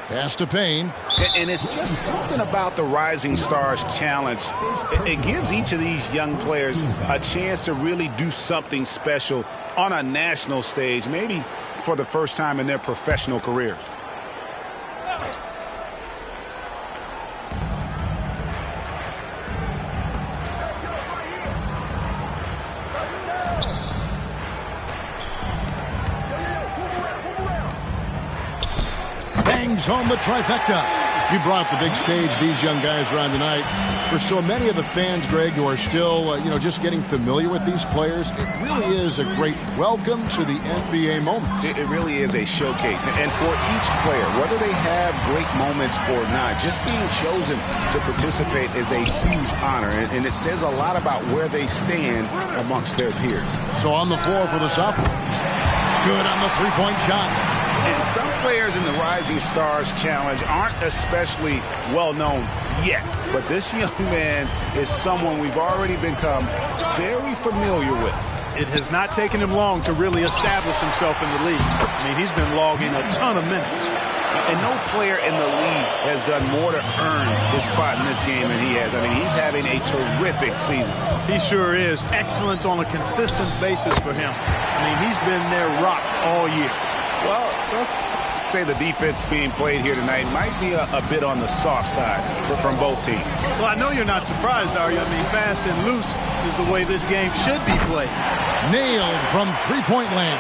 Pass to Payne. And it's just something about the Rising Stars Challenge. It gives each of these young players a chance to really do something special on a national stage, maybe for the first time in their professional careers. Bangs home the trifecta. You brought the big stage these young guys are on tonight. For so many of the fans, Greg, who are still, just getting familiar with these players, it really is a great welcome to the NBA moment. It really is a showcase. And for each player, whether they have great moments or not, just being chosen to participate is a huge honor. And it says a lot about where they stand amongst their peers. So on the floor for the sophomores. Good on the three-point shot. And some players in the Rising Stars Challenge aren't especially well-known yet. But this young man is someone we've already become very familiar with. It has not taken him long to really establish himself in the league. I mean, he's been logging a ton of minutes. And no player in the league has done more to earn his spot in this game than he has. I mean, he's having a terrific season. He sure is. Excellence on a consistent basis for him. I mean, he's been their rock all year. Well, let's say the defense being played here tonight might be a bit on the soft side from both teams. Well, I know you're not surprised, are you? I mean, fast and loose is the way this game should be played. Nailed from three-point land.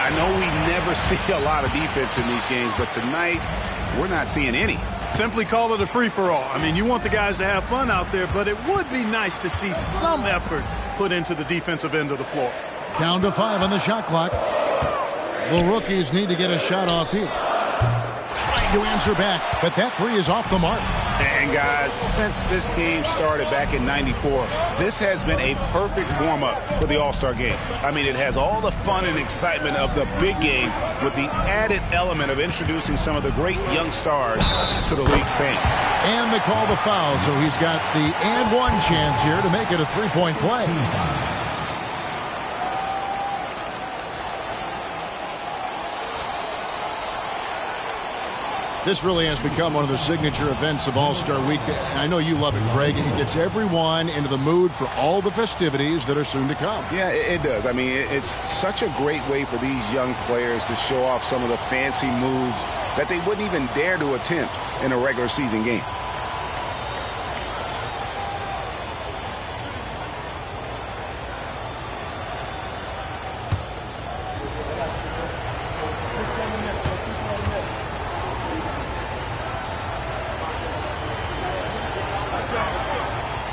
I know we never see a lot of defense in these games, but tonight we're not seeing any. Simply call it a free-for-all. I mean, you want the guys to have fun out there, but it would be nice to see some effort put into the defensive end of the floor. Down to 5 on the shot clock. Well, rookies need to get a shot off here. Trying to answer back, but that three is off the mark. And guys, since this game started back in '94, this has been a perfect warm-up for the All-Star game. I mean, it has all the fun and excitement of the big game with the added element of introducing some of the great young stars to the league's fans. And they call the foul, so he's got the and one chance here to make it a three-point play. This really has become one of the signature events of All-Star Week. I know you love it, Greg. It gets everyone into the mood for all the festivities that are soon to come. Yeah, it does. I mean, it's such a great way for these young players to show off some of the fancy moves that they wouldn't even dare to attempt in a regular season game.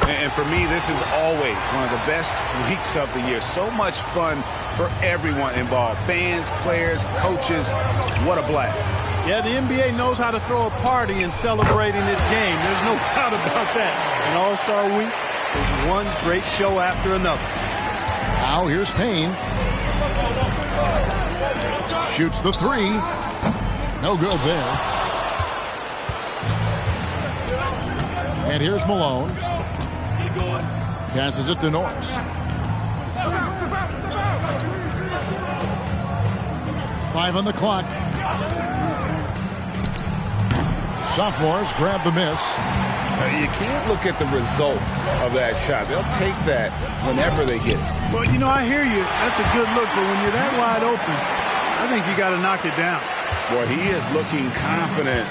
And for me, this is always one of the best weeks of the year. So much fun for everyone involved. Fans, players, coaches. What a blast. Yeah, the NBA knows how to throw a party in celebrating its game. There's no doubt about that. And All-Star Week is one great show after another. Now here's Payne. Shoots the three. No good there. And here's Malone. Passes it to Norris. 5 on the clock. Sophomores grab the miss. You can't look at the result of that shot. They'll take that whenever they get it. Well, I hear you. That's a good look, but when you're that wide open, I think you got to knock it down. Boy, he is looking confident.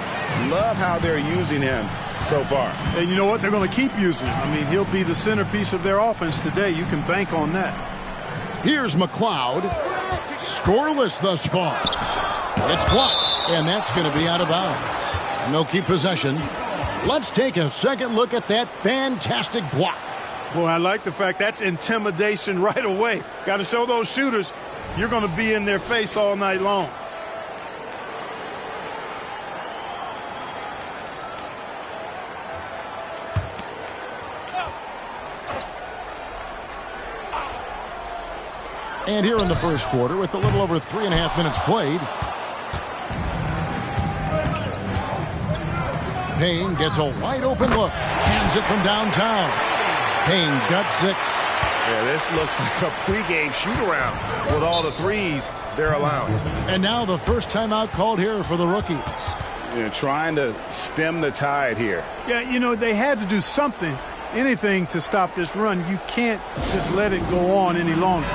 Love how they're using him so far. And you know what? They're going to keep using him. I mean, he'll be the centerpiece of their offense today. You can bank on that. Here's McLeod. Scoreless thus far. It's blocked, and that's going to be out of bounds. And they'll keep possession. Let's take a second look at that fantastic block. Boy, I like the fact that's intimidation right away. Got to show those shooters you're going to be in their face all night long. And here in the first quarter, with a little over 3.5 minutes played, Payne gets a wide open look. Hands it from downtown. Payne's got 6. Yeah, this looks like a pregame shoot-around with all the threes they're allowing. And now the first timeout called here for the rookies. trying to stem the tide here. Yeah, you know, they had to do something, anything to stop this run. You can't just let it go on any longer.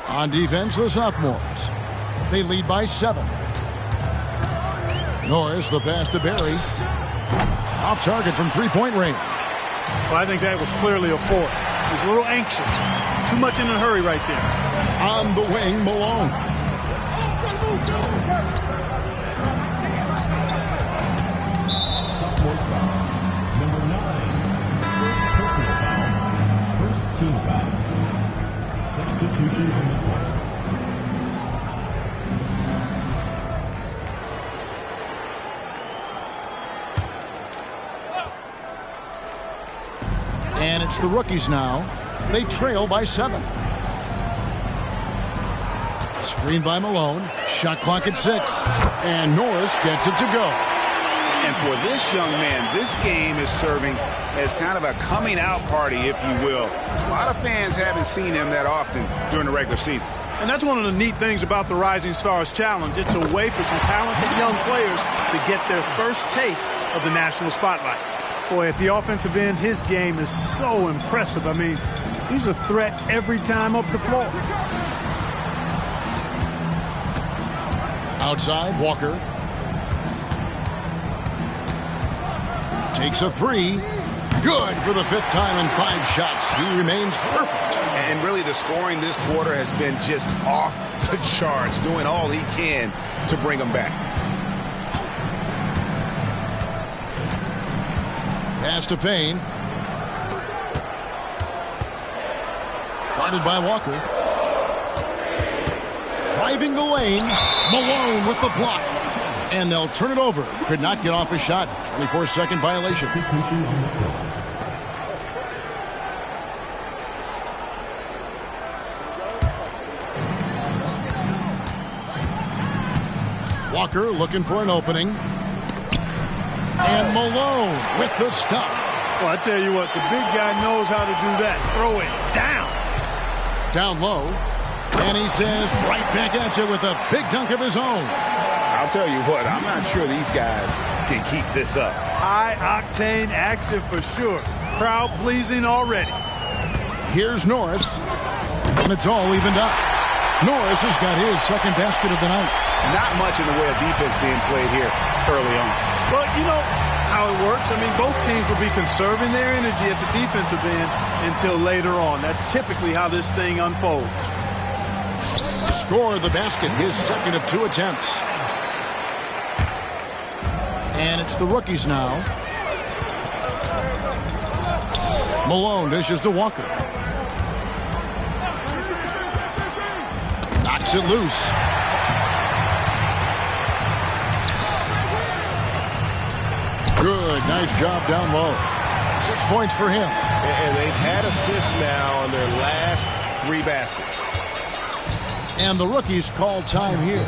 On defense, the sophomores. They lead by 7. Norris, the pass to Barry. Off target from three-point range. Well, I think that was clearly a foul. He was a little anxious. Too much in a hurry right there. On the wing, Malone. Sophomores foul. Number 9. First personal foul. First team foul. Substitution on the court. And it's the rookies now. They trail by 7. Screen by Malone. Shot clock at 6. And Norris gets it to go. And for this young man, this game is serving as kind of a coming out party, if you will. A lot of fans haven't seen him that often during the regular season. And that's one of the neat things about the Rising Stars Challenge. It's a way for some talented young players to get their first taste of the national spotlight. Boy, at the offensive end, his game is so impressive. I mean, he's a threat every time up the floor. Outside, Walker. Takes a 3. Good for the 5th time in 5 shots. He remains perfect. And really the scoring this quarter has been just off the charts, doing all he can to bring them back. Pass to Payne. Guarded by Walker. Driving the lane. Malone with the block. And they'll turn it over. Could not get off a shot. 24-second violation. Walker looking for an opening. And Malone with the stuff. Well, I tell you what, the big guy knows how to do that. Throw it down. Down low. And he says right back at you with a big dunk of his own. I'll tell you what, I'm not sure these guys can keep this up. High-octane action for sure. Crowd-pleasing already. Here's Norris. And it's all evened up. Norris has got his second basket of the night. Not much in the way of defense being played here early on. Well, you know how it works. I mean, both teams will be conserving their energy at the defensive end until later on. That's typically how this thing unfolds. Score the basket, his second of 2 attempts. And it's the rookies now. Malone dishes to Walker. Knocks it loose. Good, nice job down low. 6 points for him. And they've had assists now on their last 3 baskets. And the rookies call time here.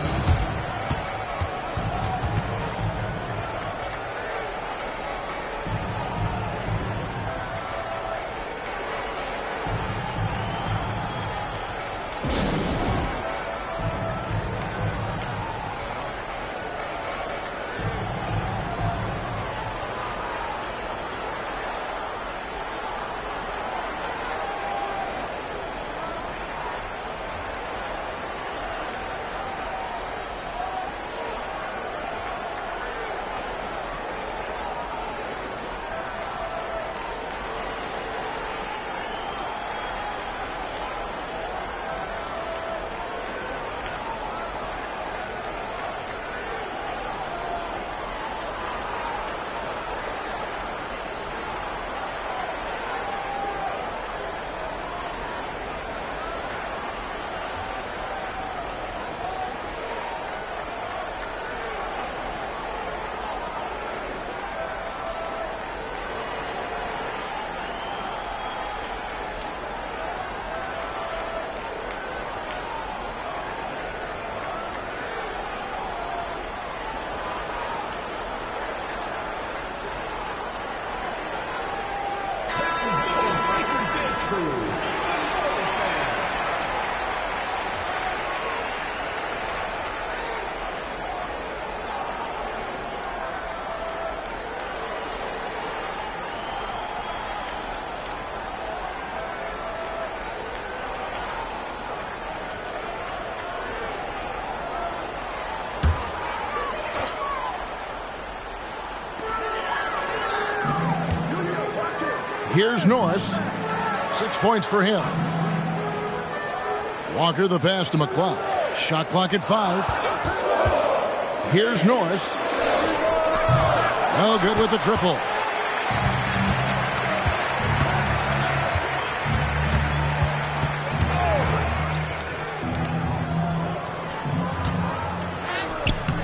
Here's Norris. 6 points for him. Walker the pass to McLeod. Shot clock at 5. Here's Norris. No good with the triple.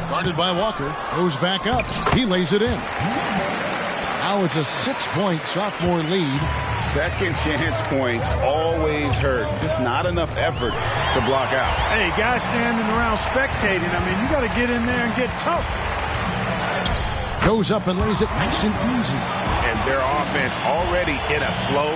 Guarded by Walker. Goes back up. He lays it in. Now it's a 6-point sophomore lead. Second chance points always hurt. Just not enough effort to block out. Hey, guys standing around spectating. I mean, you got to get in there and get tough. Goes up and lays it nice and easy. And their offense already in a flow.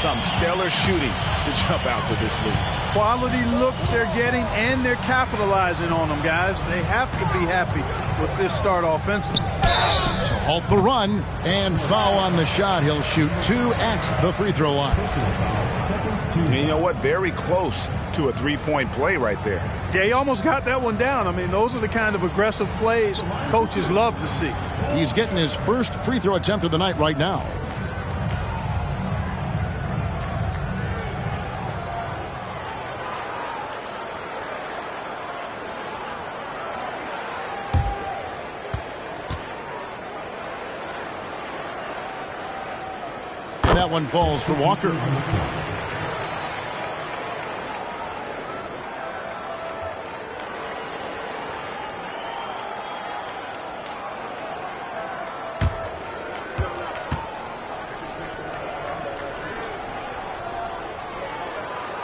Some stellar shooting to jump out to this lead. Quality looks they're getting, and they're capitalizing on them, guys. They have to be happy with this start offensively. To halt the run and foul on the shot. He'll shoot 2 at the free throw line. And you know what? Very close to a three-point play right there. Yeah, he almost got that one down. I mean, those are the kind of aggressive plays coaches love to see. He's getting his first free throw attempt of the night right now. That one falls for Walker.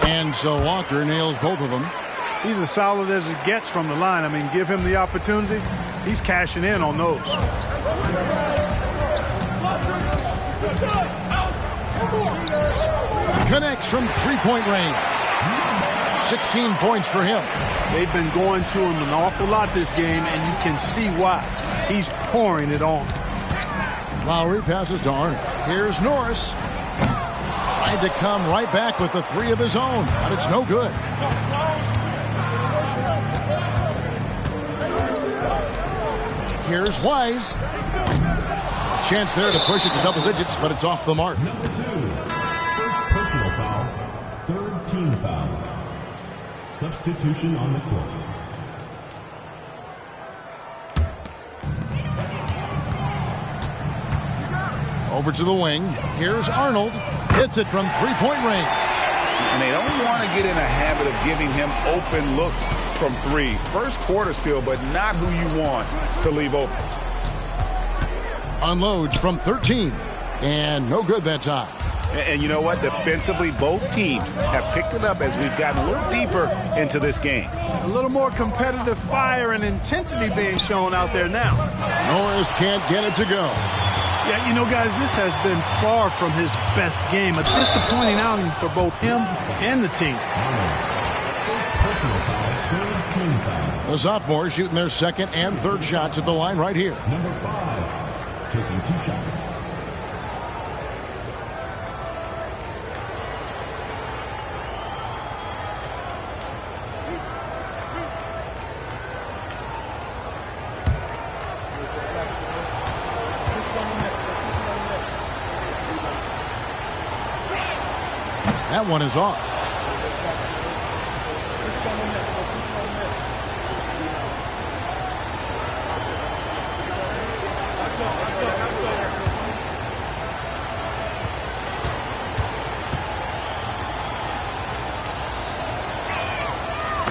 And so Walker nails both of them. He's as solid as it gets from the line. I mean, give him the opportunity. He's cashing in on those. Connects from three-point range. 16 points for him. They've been going to him an awful lot this game, and you can see why. He's pouring it on. Lowry passes to Arnold. Here's Norris. Tried to come right back with the 3 of his own, but it's no good. Here's Wise. A chance there to push it to double digits, but it's off the mark. Number 2. First personal foul. Third team foul. Substitution on the court. Over to the wing. Here's Arnold. Hits it from three-point range. And they don't want to get in a habit of giving him open looks from 3. First quarter still, but not who you want to leave open. Unloads from 13. And no good that time. And you know what? Defensively, both teams have picked it up as we've gotten a little deeper into this game. A little more competitive fire and intensity being shown out there now. Norris can't get it to go. Yeah, you know, guys, this has been far from his best game. A disappointing outing for both him and the team. First personal foul. Third team foul. The sophomores shooting their second and third shots at the line right here. Number 5. Taking 2 shots. That one is off.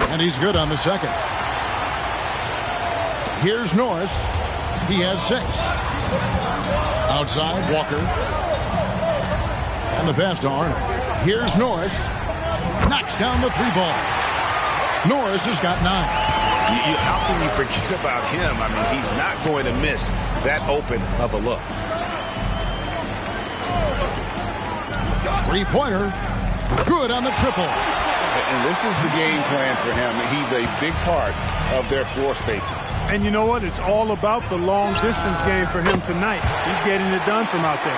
And he's good on the second. Here's Norris. He has 6. Outside, Walker. And the pass to Arnold. Here's Norris. Knocks down the 3-ball. Norris has got 9. How can you forget about him? I mean, he's not going to miss that open of a look. 3-pointer. Good on the triple. And this is the game plan for him. He's a big part of their floor spacing. And you know what? It's all about the long-distance game for him tonight. He's getting it done from out there.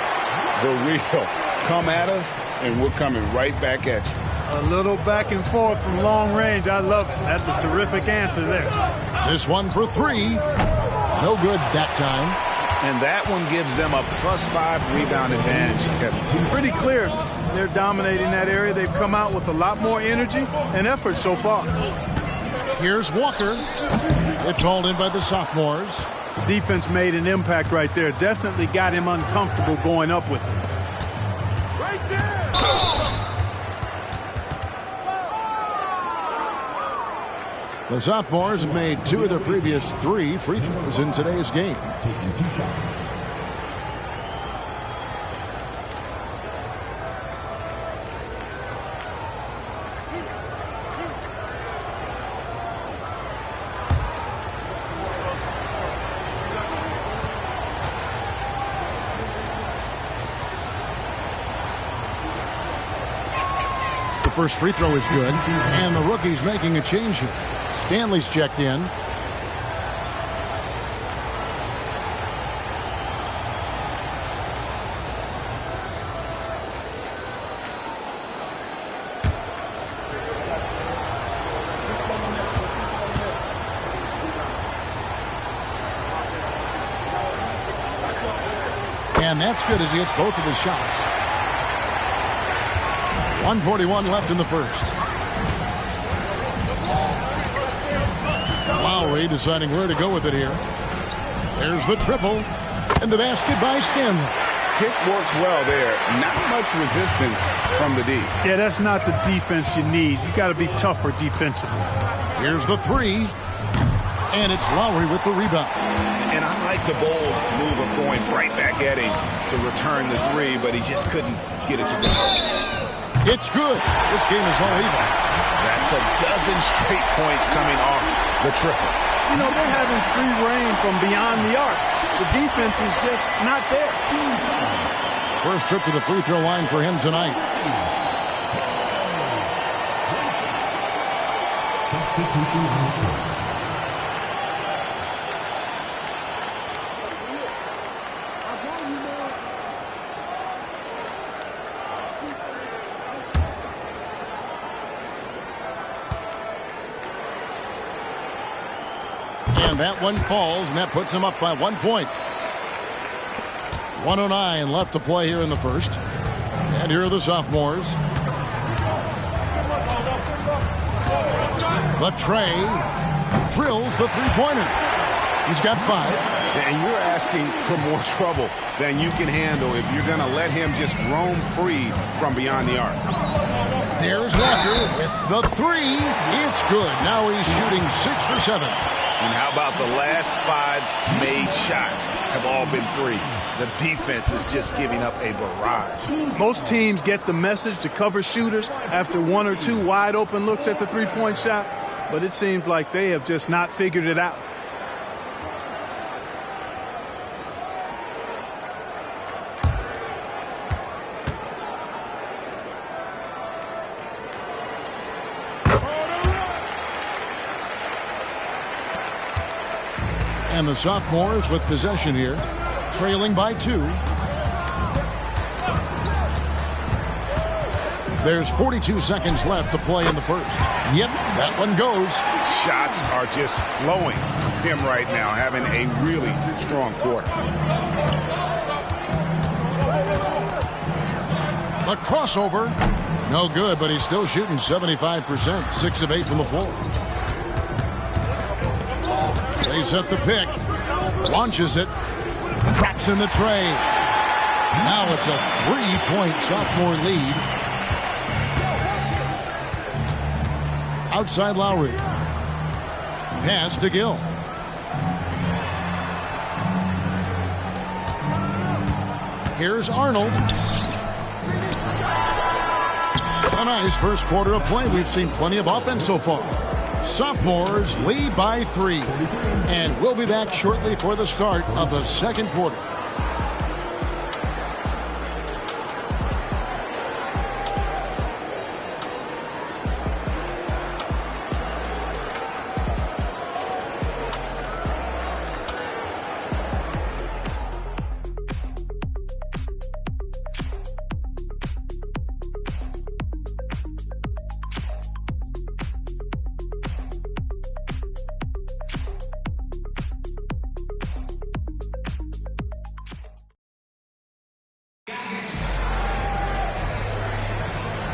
The real come at us, and we're coming right back at you. A little back and forth from long range. I love it. That's a terrific answer there. This one for 3. No good that time. And that one gives them a +5 rebound advantage, Kevin. Pretty clear. They're dominating that area. They've come out with a lot more energy and effort so far. Here's Walker. It's hauled in by the sophomores. Defense made an impact right there. Definitely got him uncomfortable going up with it. Right there. The sophomores have made 2 of their previous 3 free throws in today's game. Taking 2 shots. The first free throw is good, and the rookie's making a change here. Stanley's checked in. And that's good as he hits both of his shots. 1:41 left in the first. Lowry deciding where to go with it here. There's the triple. And the basket by Stanley. Pick works well there. Not much resistance from the D. Yeah, that's not the defense you need. You got to be tougher defensively. Here's the 3. And it's Lowry with the rebound. And I like the bold move of going right back at him to return the 3, but he just couldn't get it to go. It's good. This game is all even. That's a dozen straight points coming off the triple. You know, they're having free reign from beyond the arc. The defense is just not there. First trip to the free throw line for him tonight. Substitution on the court. And that one falls, and that puts him up by 1 point. 1:09 left to play here in the first. And here are the sophomores. The Trey drills the three-pointer. He's got 5. And you're asking for more trouble than you can handle if you're going to let him just roam free from beyond the arc. There's Walker with the 3. It's good. Now he's shooting 6 for 7. And how about the last 5 made shots have all been threes? The defense is just giving up a barrage. Most teams get the message to cover shooters after 1 or 2 wide open looks at the three-point shot, but it seems like they have just not figured it out. And the sophomores with possession here, trailing by 2. There's 42 seconds left to play in the first. Yep, that one goes. Shots are just flowing from him right now, having a really strong quarter. A crossover. No good, but he's still shooting 75%, 6 of 8 from the floor. They set the pick, launches it, traps in the tray. Now it's a 3-point sophomore lead. Outside Lowry. Pass to Gill. Here's Arnold. A nice first quarter of play. We've seen plenty of offense so far. Sophomores lead by 3. And we'll be back shortly for the start of the second quarter.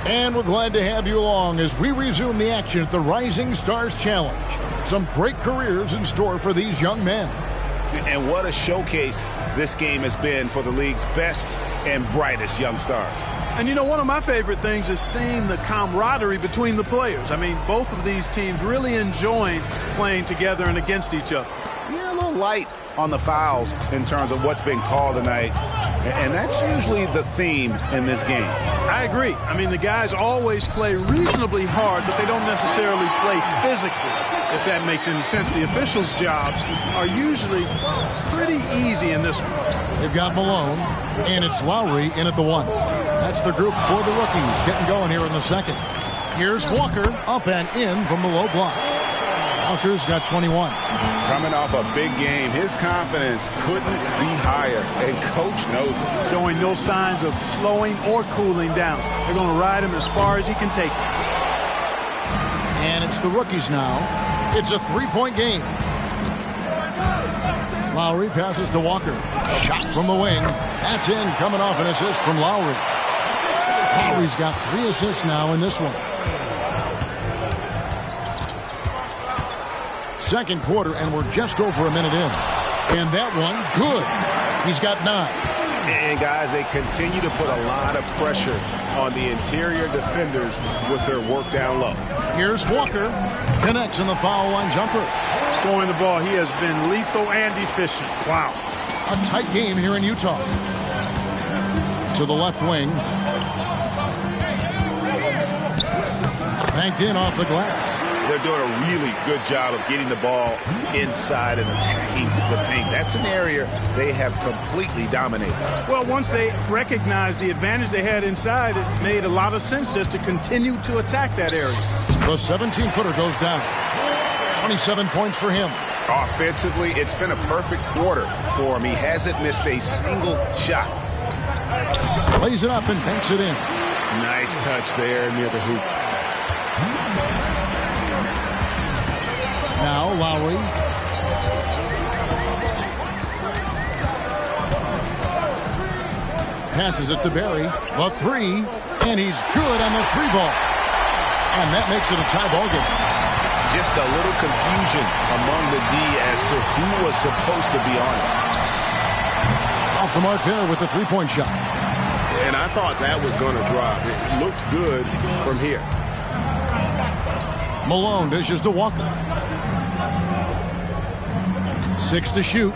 And we're glad to have you along as we resume the action at the Rising Stars Challenge. Some great careers in store for these young men. And what a showcase this game has been for the league's best and brightest young stars. And you know, one of my favorite things is seeing the camaraderie between the players. I mean, both of these teams really enjoying playing together and against each other. Yeah, a little light on the fouls in terms of what's been called tonight. And that's usually the theme in this game. I agree. I mean, the guys always play reasonably hard, but they don't necessarily play physically, if that makes any sense. The officials' jobs are usually pretty easy in this one. They've got Malone, and it's Lowry in at the 1. That's the group for the rookies getting going here in the second. Here's Walker up and in from the low block. Walker's got 21. Coming off a big game, his confidence couldn't be higher, and coach knows it. Showing no signs of slowing or cooling down. They're going to ride him as far as he can take it. And it's the rookies now. It's a three-point game. Lowry passes to Walker. Shot from the wing. That's in, coming off an assist from Lowry. Lowry's got 3 assists now in this one. Second quarter, and we're just over a minute in. And that one, good. He's got 9. And, guys, they continue to put a lot of pressure on the interior defenders with their work down low. Here's Walker. Connects in the foul line jumper. Scoring the ball, he has been lethal and efficient. Wow. A tight game here in Utah. To the left wing. Banked in off the glass. They're doing a really good job of getting the ball inside and attacking the paint. That's an area they have completely dominated. Well, once they recognized the advantage they had inside, it made a lot of sense just to continue to attack that area. The 17-footer goes down. 27 points for him. Offensively, it's been a perfect quarter for him. He hasn't missed a single shot. Plays it up and banks it in. Nice touch there near the hoop. Now Lowry. Passes it to Barry. The 3. And he's good on the 3 ball. And that makes it a tie ball game. Just a little confusion among the D as to who was supposed to be on it. Off the mark there with the 3-point shot. And I thought that was going to drop. It looked good from here. Malone dishes to Walker. 6 to shoot.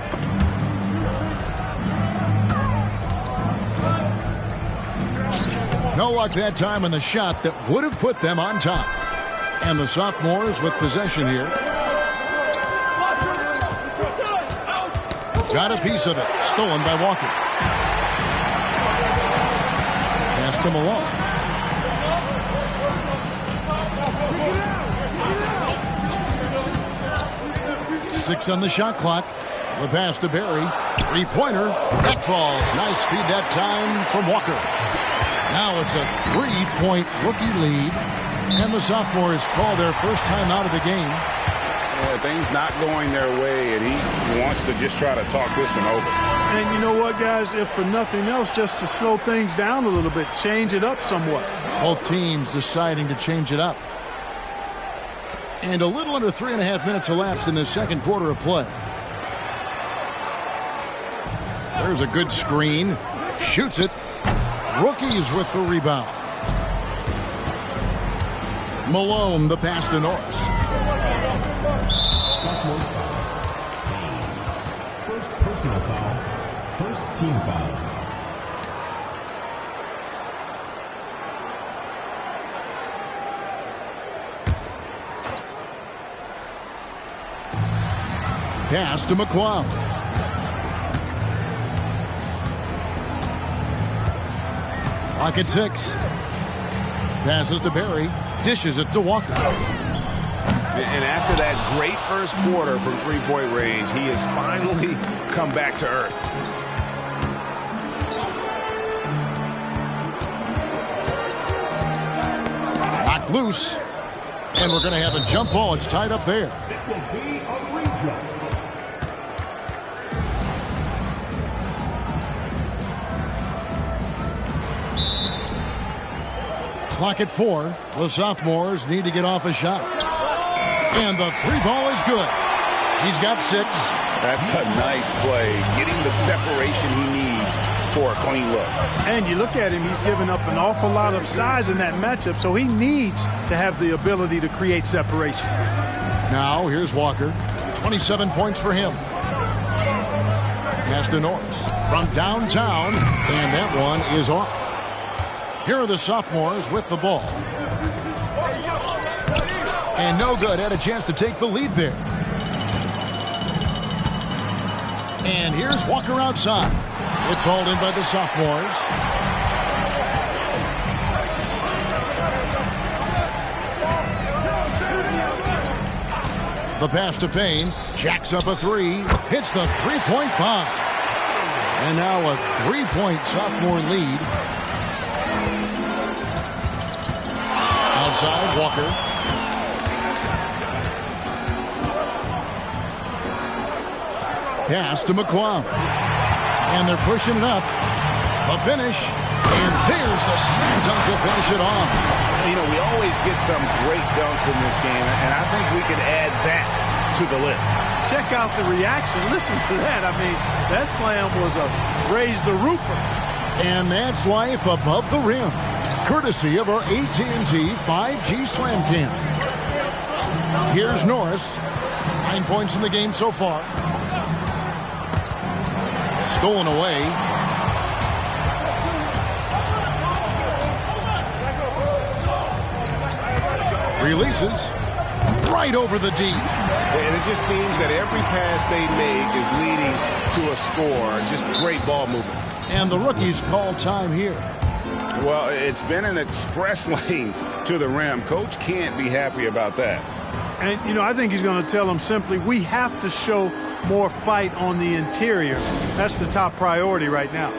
No luck that time in the shot that would have put them on top. And the sophomores with possession here. Got a piece of it. Stolen by Walker. Pass to Malone. Six on the shot clock. The pass to Barry. 3-pointer. That falls. Nice feed that time from Walker. Now it's a 3-point rookie lead. And the sophomores call their first time out of the game. Things not going their way, and he wants to just try to talk this one over. And you know what, guys? If for nothing else, just to slow things down a little bit, change it up somewhat. Both teams deciding to change it up. And a little under 3.5 minutes elapsed in the second quarter of play. There's a good screen. Shoots it. Rookies with the rebound. Malone, the pass to Norris. First personal foul. First team foul. Pass to McLeod. Clock at 6. Passes to Barry. Dishes it to Walker. And after that great first quarter from three-point range, he has finally come back to earth. Knocked loose. And we're going to have a jump ball. It's tied up there. It will be a rejump. clock at 4. The sophomores need to get off a shot. And the three ball is good. He's got 6. That's a nice play, getting the separation he needs for a clean look. And you look at him, he's given up an awful lot of size in that matchup, so he needs to have the ability to create separation. Now, here's Walker. 27 points for him. Pass to Norris from downtown, and that one is off. Here are the sophomores with the ball. And no good. Had a chance to take the lead there. And here's Walker outside. It's hauled in by the sophomores. The pass to Payne. Jacks up a 3. Hits the three-point bomb. And now a 3-point sophomore lead. Outside, Walker. Pass to McClung. And they're pushing it up. A finish. And there's the slam dunk to finish it off. You know, we always get some great dunks in this game, and I think we could add that to the list. Check out the reaction. Listen to that. I mean, that slam was a raise the roofer. And that's life above the rim. Courtesy of our AT&T 5G Slam Cam. Here's Norris. 9 points in the game so far. Stolen away. Releases. Right over the D. And it just seems that every pass they make is leading to a score. Just great ball movement. And the rookies call time here. Well, it's been an express lane to the rim. Coach can't be happy about that. And, you know, I think he's going to tell them simply, we have to show more fight on the interior. That's the top priority right now.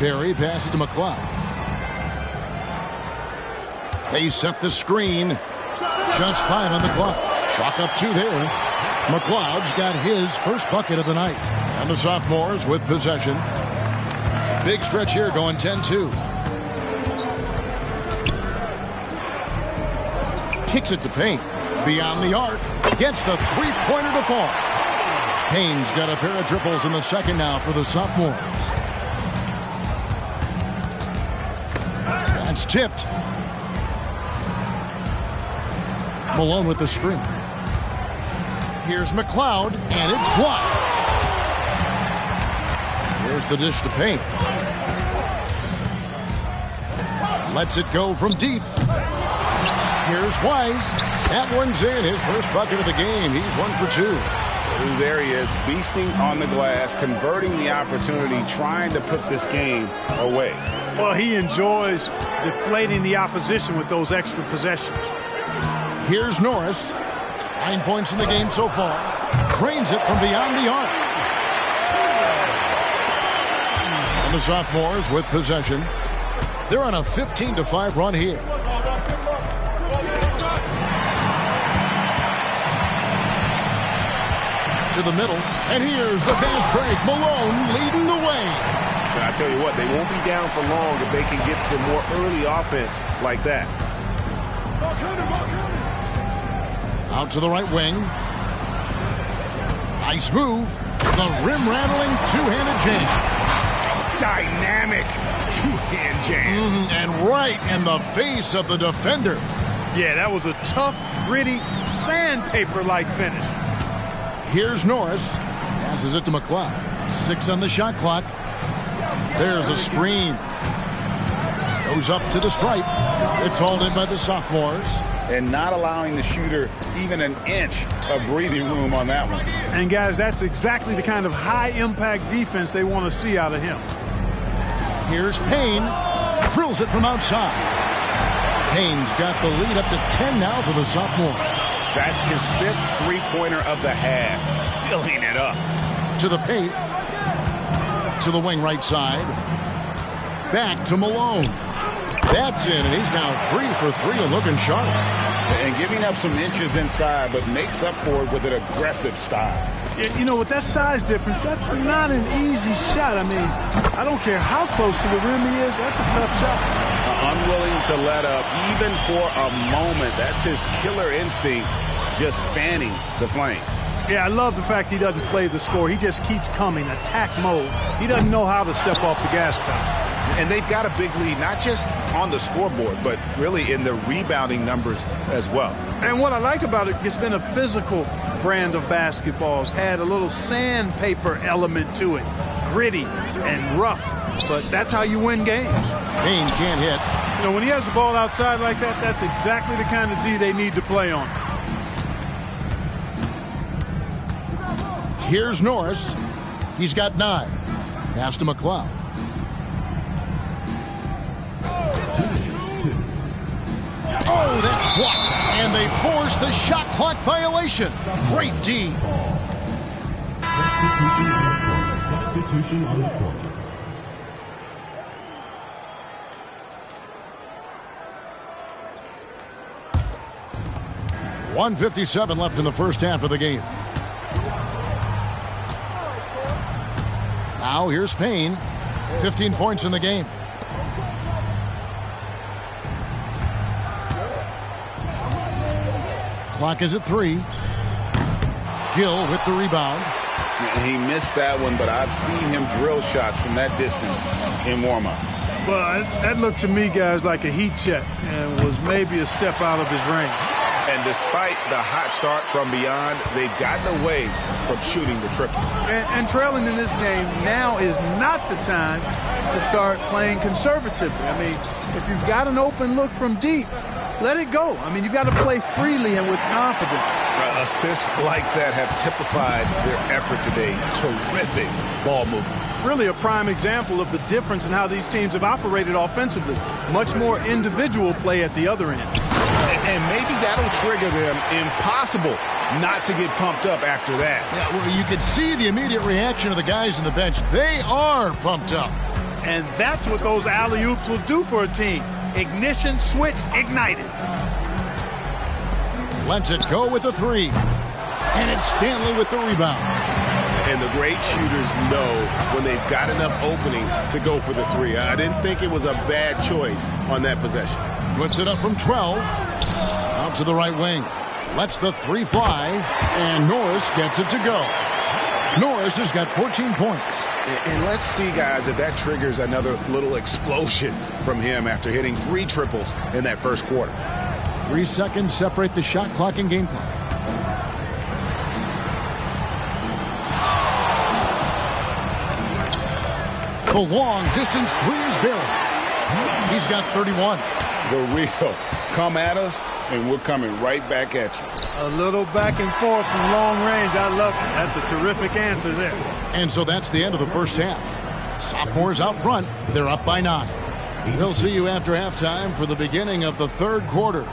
Barry passes to McCloud. They set the screen. Just 5 on the clock. Chalk up 2 there. McCloud's got his first bucket of the night. And the sophomores with possession. Big stretch here going 10-2. Kicks it to Payne. Beyond the arc. Gets the three-pointer to fall. Payne's got a pair of triples in the second now for the sophomores. That's tipped. Malone with the screen. Here's McCloud, and it's blocked. Here's the dish to Payne. Lets it go from deep. Here's Wise. That one's in. His first bucket of the game. He's 1 for 2. There he is, beasting on the glass, converting the opportunity, trying to put this game away. Well, he enjoys deflating the opposition with those extra possessions. Here's Norris. 9 points in the game so far. Drains it from beyond the arc. And the sophomores with possession. They're on a 15-5 run here. To the middle, and here's the fast break. Malone leading the way. I tell you what, they won't be down for long if they can get some more early offense like that. Out to the right wing. Nice move. The rim-rattling two-handed jam. Dynamic two-hand jam. And right in the face of the defender. Yeah, that was a tough, gritty, sandpaper-like finish. Here's Norris. Passes it to McLeod. 6 on the shot clock. There's a screen. Goes up to the stripe. It's hauled in by the sophomores. And not allowing the shooter even an inch of breathing room on that one. And, guys, that's exactly the kind of high-impact defense they want to see out of him. Here's Payne. Drills it from outside. Payne's got the lead up to 10 now for the sophomores. That's his 5th three-pointer of the half. Filling it up. To the paint. To the wing right side. Back to Malone. That's in, and he's now 3 for 3 and looking sharp. And giving up some inches inside, but makes up for it with an aggressive style. You know, with that size difference, that's not an easy shot. I mean, I don't care how close to the rim he is. That's a tough shot. Unwilling to let up, even for a moment. That's his killer instinct, just fanning the flames. Yeah, I love the fact he doesn't play the score. He just keeps coming, attack mode. He doesn't know how to step off the gas pedal. And they've got a big lead, not just on the scoreboard, but really in the rebounding numbers as well. And what I like about it, it's been a physical brand of basketball. It's had a little sandpaper element to it. Gritty and rough, but that's how you win games. Payne can't hit. You know, when he has the ball outside like that, that's exactly the kind of D they need to play on. Here's Norris. He's got 9. Pass to McLeod. Oh, that's blocked. And they force the shot clock violation. Great D. Substitution on the court. .157 left in the first half of the game. Now here's Payne. 15 points in the game. Clock is at 3. Gill with the rebound. He missed that one, but I've seen him drill shots from that distance in warm-up. Well, that looked to me, guys, like a heat check and was maybe a step out of his range. And despite the hot start from beyond, they've gotten away from shooting the triple. And trailing in this game, now is not the time to start playing conservatively. I mean, if you've got an open look from deep, let it go. I mean, you've got to play freely and with confidence. Assists like that have typified their effort today. Terrific ball movement. Really a prime example of the difference in how these teams have operated offensively. Much more individual play at the other end. And maybe that'll trigger them. Impossible not to get pumped up after that. Yeah, well, you can see the immediate reaction of the guys on the bench. They are pumped up. And that's what those alley-oops will do for a team. Ignition, switch, ignited. Lets it go with the 3. And it's Stanley with the rebound. And the great shooters know when they've got enough opening to go for the 3. I didn't think it was a bad choice on that possession. Puts it up from 12. Out to the right wing. Lets the 3 fly. And Norris gets it to go. Norris has got 14 points. And let's see, guys, if that triggers another little explosion from him after hitting 3 triples in that first quarter. 3 seconds separate the shot clock and game clock. The long distance 3 is buried. He's got 31. The real come at us, and we're coming right back at you. A little back and forth from long range. I love it. That's a terrific answer there. And so that's the end of the first half. Sophomores out front. They're up by 9. We'll see you after halftime for the beginning of the third quarter.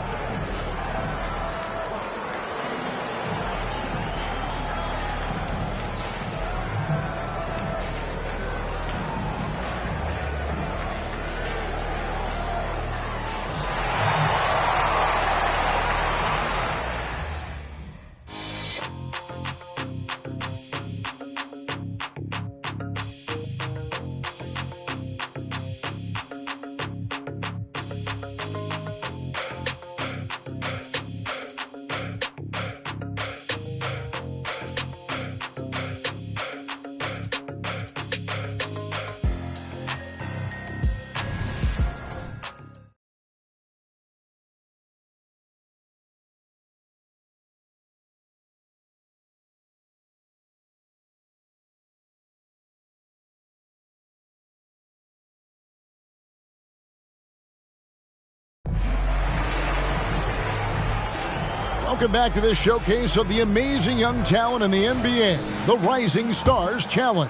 Welcome back to this showcase of the amazing young talent in the NBA, the Rising Stars Challenge.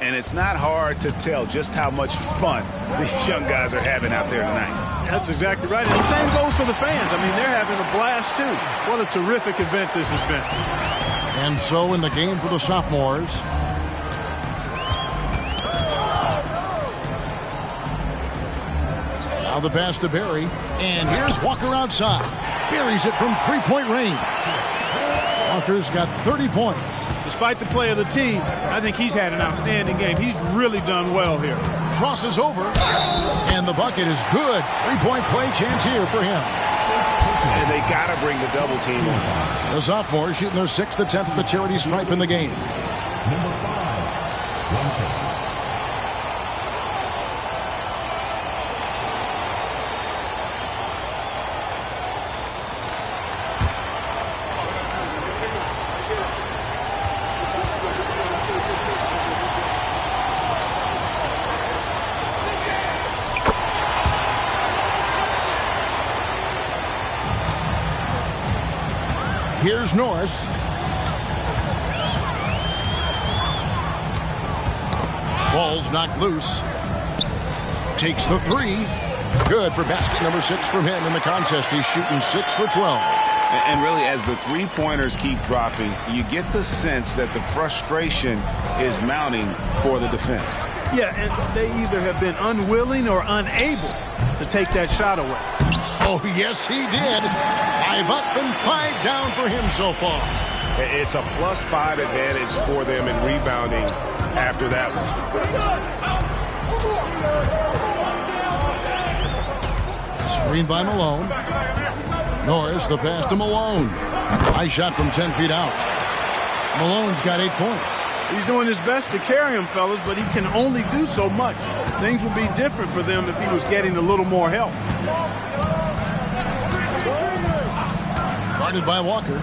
And it's not hard to tell just how much fun these young guys are having out there tonight. That's exactly right. And the same goes for the fans. I mean, they're having a blast, too. What a terrific event this has been. And so in the game for the sophomores, now the pass to Barry. And here's Walker outside. Buries it from three-point range. Walker's got 30 points. Despite the play of the team, I think he's had an outstanding game. He's really done well here. Crosses over, and the bucket is good. Three-point play chance here for him. And they got to bring the double team on. The sophomores shooting their 6th attempt at the charity stripe in the game. Number 5, Washington. Here's Norris. Ball's knocked loose. Takes the three. Good for basket number 6 from him in the contest. He's shooting 6 for 12. And really, as the three-pointers keep dropping, you get the sense that the frustration is mounting for the defense. Yeah, and they either have been unwilling or unable to take that shot away. Oh, yes, he did. 5 up and 5 down for him so far. It's a +5 advantage for them in rebounding after that one. Screen by Malone. Norris, the pass to Malone. High shot from 10 feet out. Malone's got 8 points. He's doing his best to carry him, fellas, but he can only do so much. Things would be different for them if he was getting a little more help. Guarded by Walker.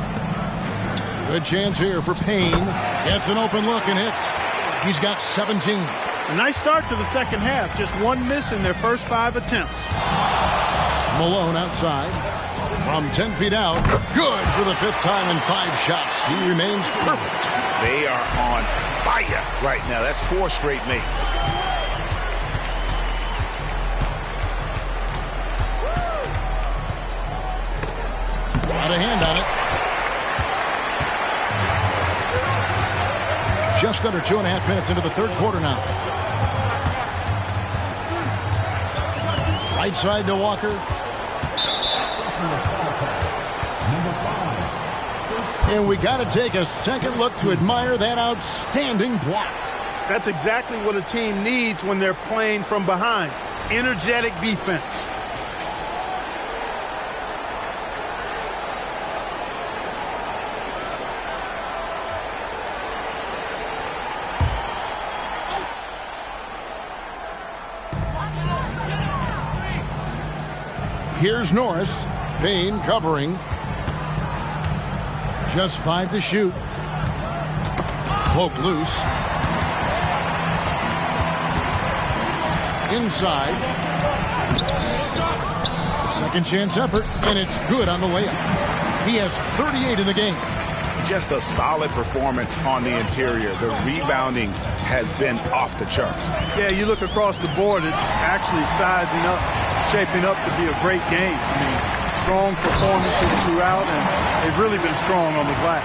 Good chance here for Payne. Gets an open look and hits. He's got 17. A nice start to the second half. Just one miss in their first 5 attempts. Malone outside. From 10 feet out. Good for the 5th time in 5 shots. He remains perfect. They are on fire right now. That's 4 straight makes. Got a hand on it. Just under 2.5 minutes into the 3rd quarter now. Right side to Walker. And we got to take a second look to admire that outstanding block. That's exactly what a team needs when they're playing from behind. Energetic defense. Here's Norris. Payne covering. Just 5 to shoot. Poke loose. Inside. Second chance effort, and it's good on the layup. He has 38 in the game. Just a solid performance on the interior. The rebounding has been off the charts. Yeah, you look across the board, it's actually sizing up, shaping up to be a great game. I mean, strong performances throughout, and they've really been strong on the glass.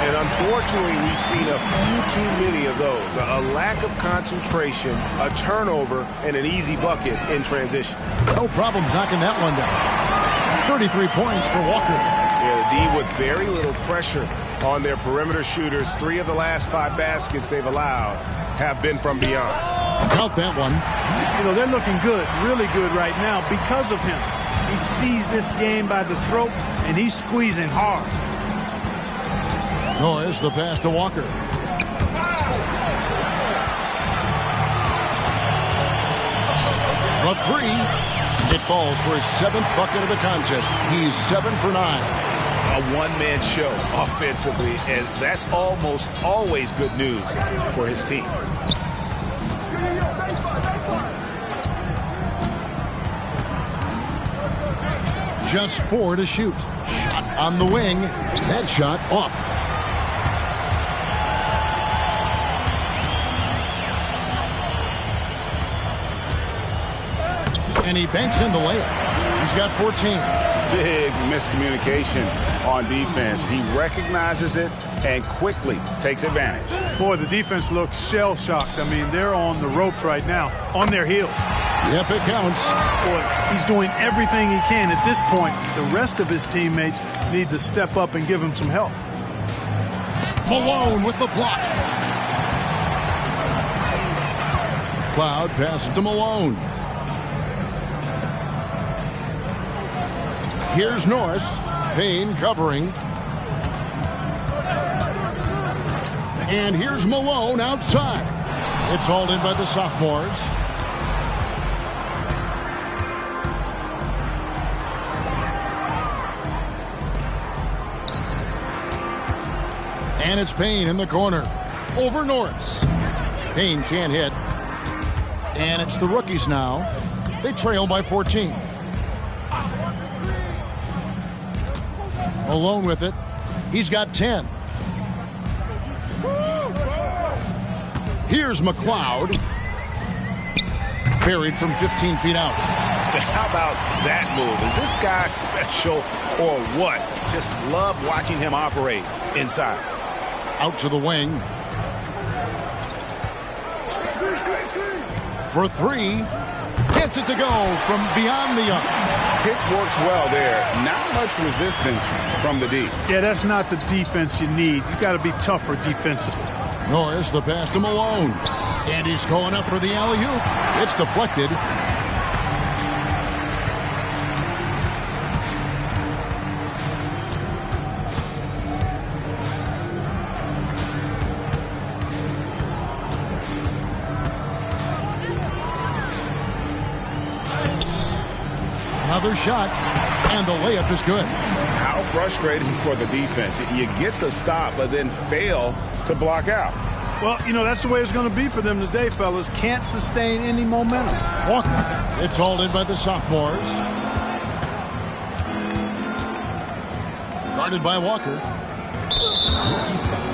And unfortunately, we've seen a few too many of those. A lack of concentration, a turnover, and an easy bucket in transition. No problems knocking that one down. 33 points for Walker. Yeah, the D with very little pressure on their perimeter shooters. 3 of the last 5 baskets they've allowed have been from beyond. Count that one. You know, they're looking good, really good right now because of him. He sees this game by the throat, and he's squeezing hard. Norris, the pass to Walker. The 3. It falls for his 7th bucket of the contest. He's 7 for 9. A one-man show offensively, and that's almost always good news for his team. Just 4 to shoot. Shot On the wing, that shot off. And he banks in the layup. He's got 14. Big miscommunication on defense. He recognizes it and quickly takes advantage. Boy, the defense looks shell-shocked. I mean, they're on the ropes right now, on their heels. Yep, it counts. Boy, he's doing everything he can. At this point, the rest of his teammates need to step up and give him some help. Malone with the block. Cloud passes to Malone. Here's Norris. Payne covering. And here's Malone outside. It's hauled in by the sophomores. And it's Payne in the corner. Over Norris. Payne can't hit. And it's the rookies now. They trail by 14. Malone with it. He's got 10. Here's McLeod. Buried from 15 feet out. How about that move? Is this guy special or what? Just love watching him operate inside. Out to the wing. For three. Gets it to go from beyond the arc. Pick works well there. Not much resistance from the D. Yeah, that's not the defense you need. You got to be tougher defensively. Norris, the pass to Malone. And he's going up for the alley-oop. It's deflected. Another shot, and the layup is good. How frustrating for the defense. You get the stop, but then fail to block out. Well, you know, that's the way it's going to be for them today, fellas. Can't sustain any momentum. Walker. It's hauled in by the sophomores. Guarded by Walker. Rookies foul.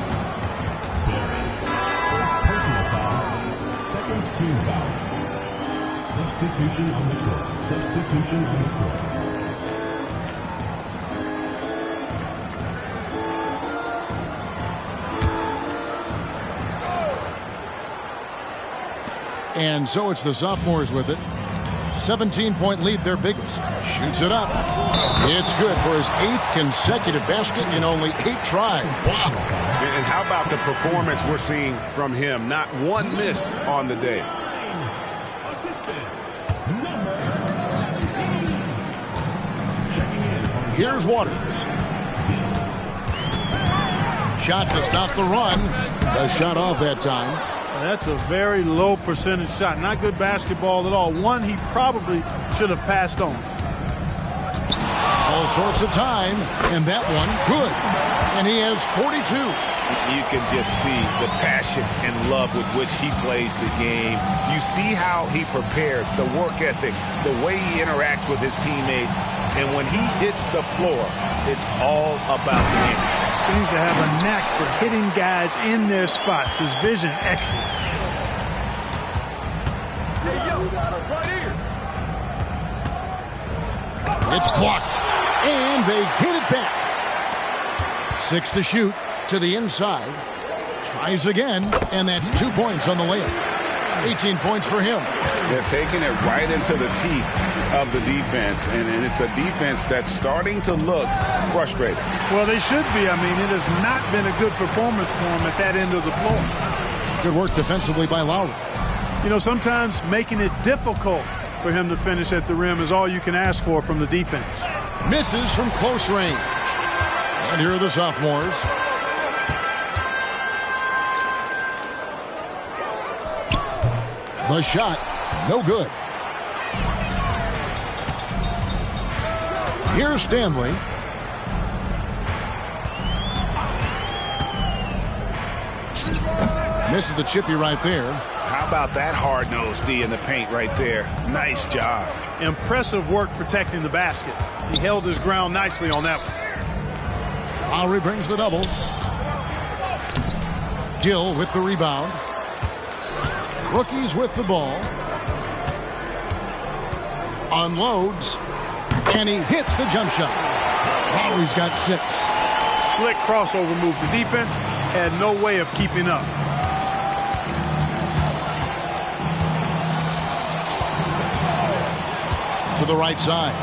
Barry. First personal foul. Second team foul. Substitution on the court. Substitution on the court. And so it's the sophomores with it. 17-point lead, their biggest. Shoots it up. It's good for his 8th consecutive basket in only 8 tries. Wow. And how about the performance we're seeing from him? Not one miss on the day. Here's Waters. Shot to stop the run. A shot off that time. That's a very low percentage shot. Not good basketball at all. One he probably should have passed on. All sorts of time. And that one, good. And he has 42. You can just see the passion and love with which he plays the game. You see how he prepares, the work ethic, the way he interacts with his teammates. And when he hits the floor, it's all about the game. Seems to have a knack for hitting guys in their spots. His vision, excellent. It's blocked. And they get it back. 6 to shoot to the inside. Tries again. And that's 2 points on the layup. 18 points for him. They're taking it right into the teeth of the defense. And it's a defense that's starting to look frustrated. Well, they should be. I mean, it has not been a good performance for them at that end of the floor. Good work defensively by Lowry. You know, sometimes making it difficult for him to finish at the rim is all you can ask for from the defense. Misses from close range. And here are the sophomores. The shot, no good. Here's Stanley. Misses the chippy right there. How about that hard-nosed D in the paint right there? Nice job. Impressive work protecting the basket. He held his ground nicely on that one. Lowry brings the double. Gill with the rebound. Rookies with the ball. Unloads. And he hits the jump shot. Lowry's got 6. Slick crossover move. The defense had no way of keeping up. To the right side.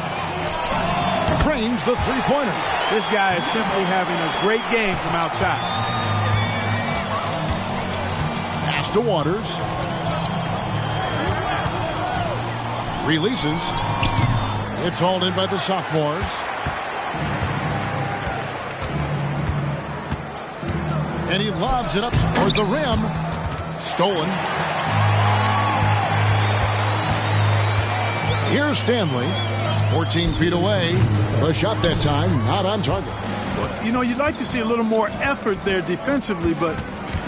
Drains the three-pointer. This guy is simply having a great game from outside. Pass to Waters. Releases. It's hauled in by the sophomores. And he lobs it up toward the rim. Stolen. Here's Stanley. 14 feet away. The shot that time, not on target. You know, you'd like to see a little more effort there defensively, but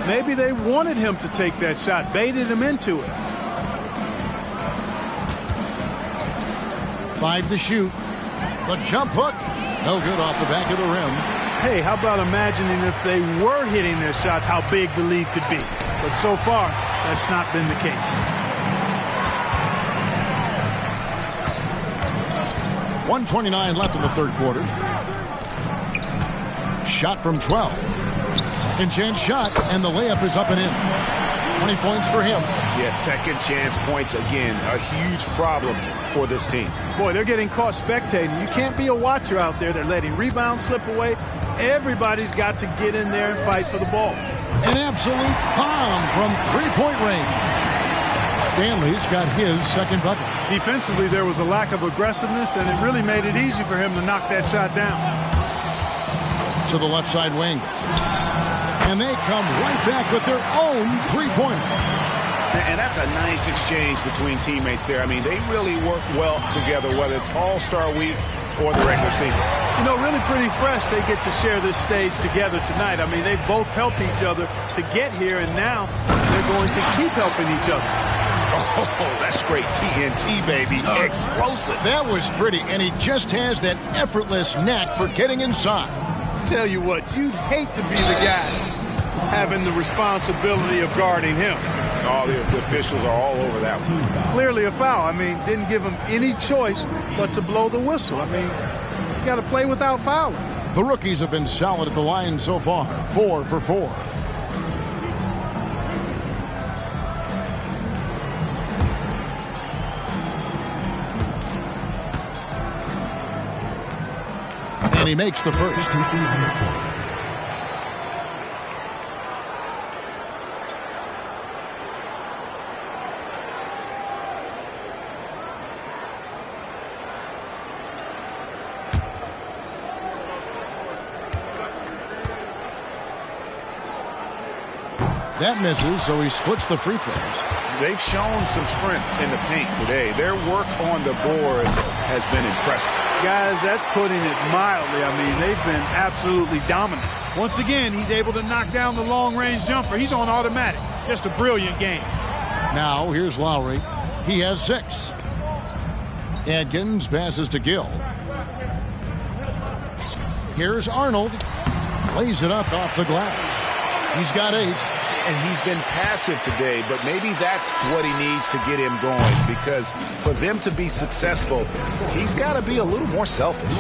maybe they wanted him to take that shot, baited him into it. 5 to shoot. The jump hook. No good off the back of the rim. Hey, how about imagining if they were hitting their shots, how big the lead could be. But so far, that's not been the case. 1:29 left in the third quarter. Shot from 12. Second chance shot, and the layup is up and in. 20 points for him. Yeah, second chance points again. A huge problem for this team. Boy, they're getting caught spectating. You can't be a watcher out there. They're letting rebounds slip away. Everybody's got to get in there and fight for the ball. An absolute bomb from three-point range. Stanley's got his second bucket. Defensively, there was a lack of aggressiveness, and it really made it easy for him to knock that shot down. To the left side wing. And they come right back with their own three-pointer. And that's a nice exchange between teammates there. I mean, they really work well together, whether it's All-Star Week or the regular season. You know, really pretty fresh they get to share this stage together tonight. I mean, they've both helped each other to get here, and now they're going to keep helping each other. Oh, that's great TNT, baby. Explosive. That was pretty, and he just has that effortless knack for getting inside. Tell you what, you'd hate to be the guy having the responsibility of guarding him. Oh, the officials are all over that one. Clearly a foul. I mean, didn't give him any choice but to blow the whistle. I mean, you got to play without fouling. The rookies have been solid at the line so far. 4 for 4. And he makes the first. That misses, so he splits the free throws. They've shown some strength in the paint today. Their work on the boards has been impressive. Guys, that's putting it mildly. I mean, they've been absolutely dominant. Once again, he's able to knock down the long-range jumper. He's on automatic. Just a brilliant game. Now, here's Lowry. He has 6. Adkins passes to Gill. Here's Arnold. Lays it up off the glass. He's got 8. And he's been passive today, but maybe that's what he needs to get him going, because for them to be successful, he's got to be a little more selfish.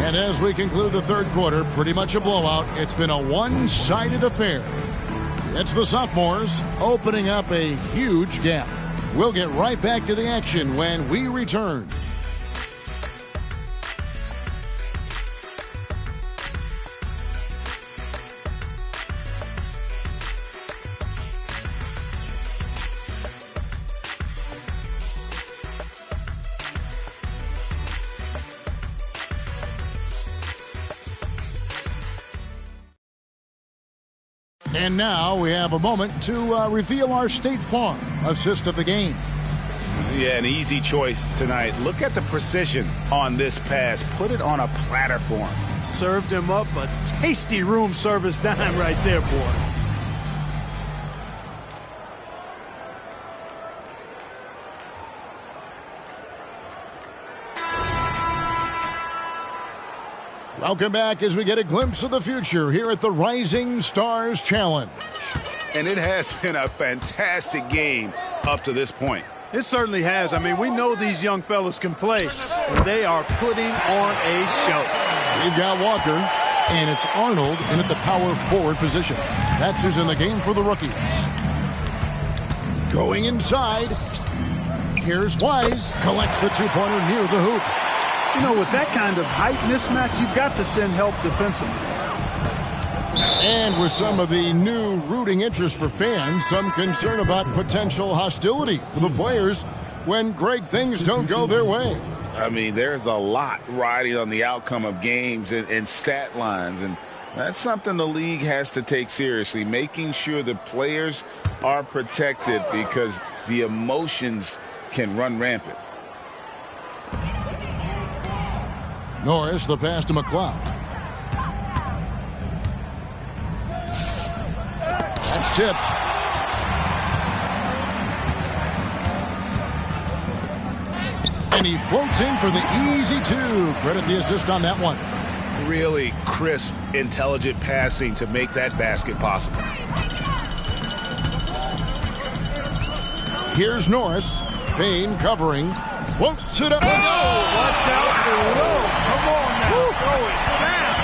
And as we conclude the third quarter, pretty much a blowout. It's been a one-sided affair. It's the sophomores opening up a huge gap. We'll get right back to the action when we return. And now we have a moment to reveal our State Farm assist of the game. Yeah, an easy choice tonight. Look at the precision on this pass. Put it on a platter for him. Served him up a tasty room service dime right there, boy. Welcome back as we get a glimpse of the future here at the Rising Stars Challenge. And it has been a fantastic game up to this point. It certainly has. I mean, we know these young fellas can play, and they are putting on a show. We've got Walker, and it's Arnold in at the power forward position. That's who's in the game for the rookies. Going inside, here's Wise. Collects the two-pointer near the hoop. You know, with that kind of height mismatch, you've got to send help defensively. And with some of the new rooting interest for fans, some concern about potential hostility for the players when great things don't go their way. I mean, there's a lot riding on the outcome of games and stat lines, and that's something the league has to take seriously, making sure the players are protected because the emotions can run rampant. Norris, the pass to McLeod. That's tipped. And he floats in for the easy two. Credit the assist on that one. Really crisp, intelligent passing to make that basket possible. Here's Norris. Payne covering. Floats it up. Watch out below. Come on now. Throw it down.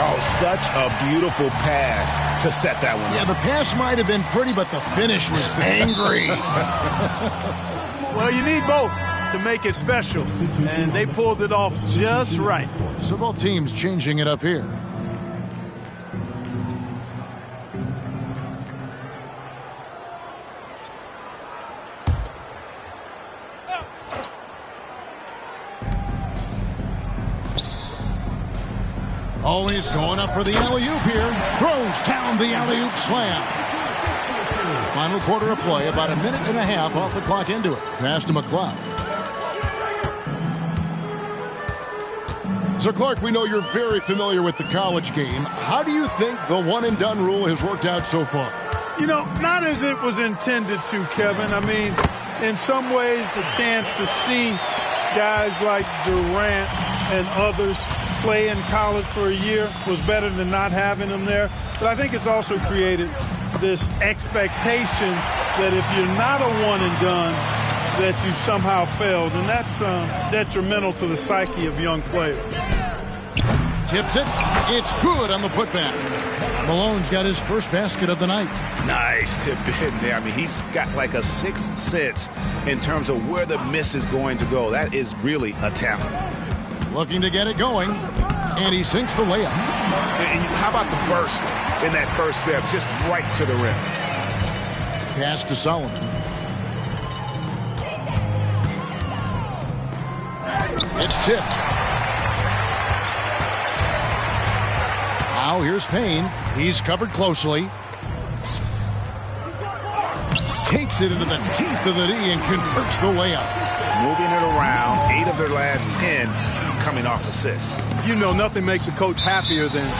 Oh, such a beautiful pass to set that one Yeah, up. the pass might have been pretty, but the finish was angry. Well, you need both to make it special, and they pulled it off just right. So both teams changing it up here. Always going up for the alley-oop here. Throws down the alley-oop slam. Final quarter of play, about a minute and a half off the clock into it. Pass to McLeod. So, Clark, we know you're very familiar with the college game. How do you think the one-and-done rule has worked out so far? You know, not as it was intended to, Kevin. I mean, in some ways, the chance to see guys like Durant and others play in college for a year was better than not having them there. But I think it's also created this expectation that if you're not a one-and-done, that you somehow failed. And that's detrimental to the psyche of young players. Tips it. It's good on the putback. Malone's got his first basket of the night. Nice tip in there. I mean, he's got like a sixth sense in terms of where the miss is going to go. That is really a talent. Looking to get it going, and he sinks the layup. And how about the burst in that first step, just right to the rim? Pass to Solomon. It's tipped. Now here's Payne. He's covered closely. Takes it into the teeth of the knee and converts the layup. Moving it around, 8 of their last 10 coming off assists. You know, nothing makes a coach happier than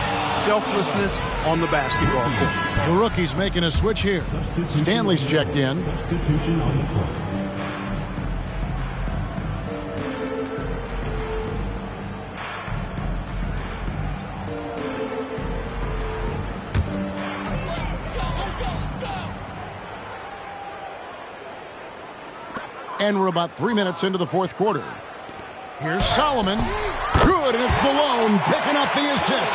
selflessness on the basketball court. The rookie's making a switch here. Stanley's checked in. Substitution on the court. And we're about 3 minutes into the fourth quarter. Here's Solomon. Good, and it's Malone picking up the assist.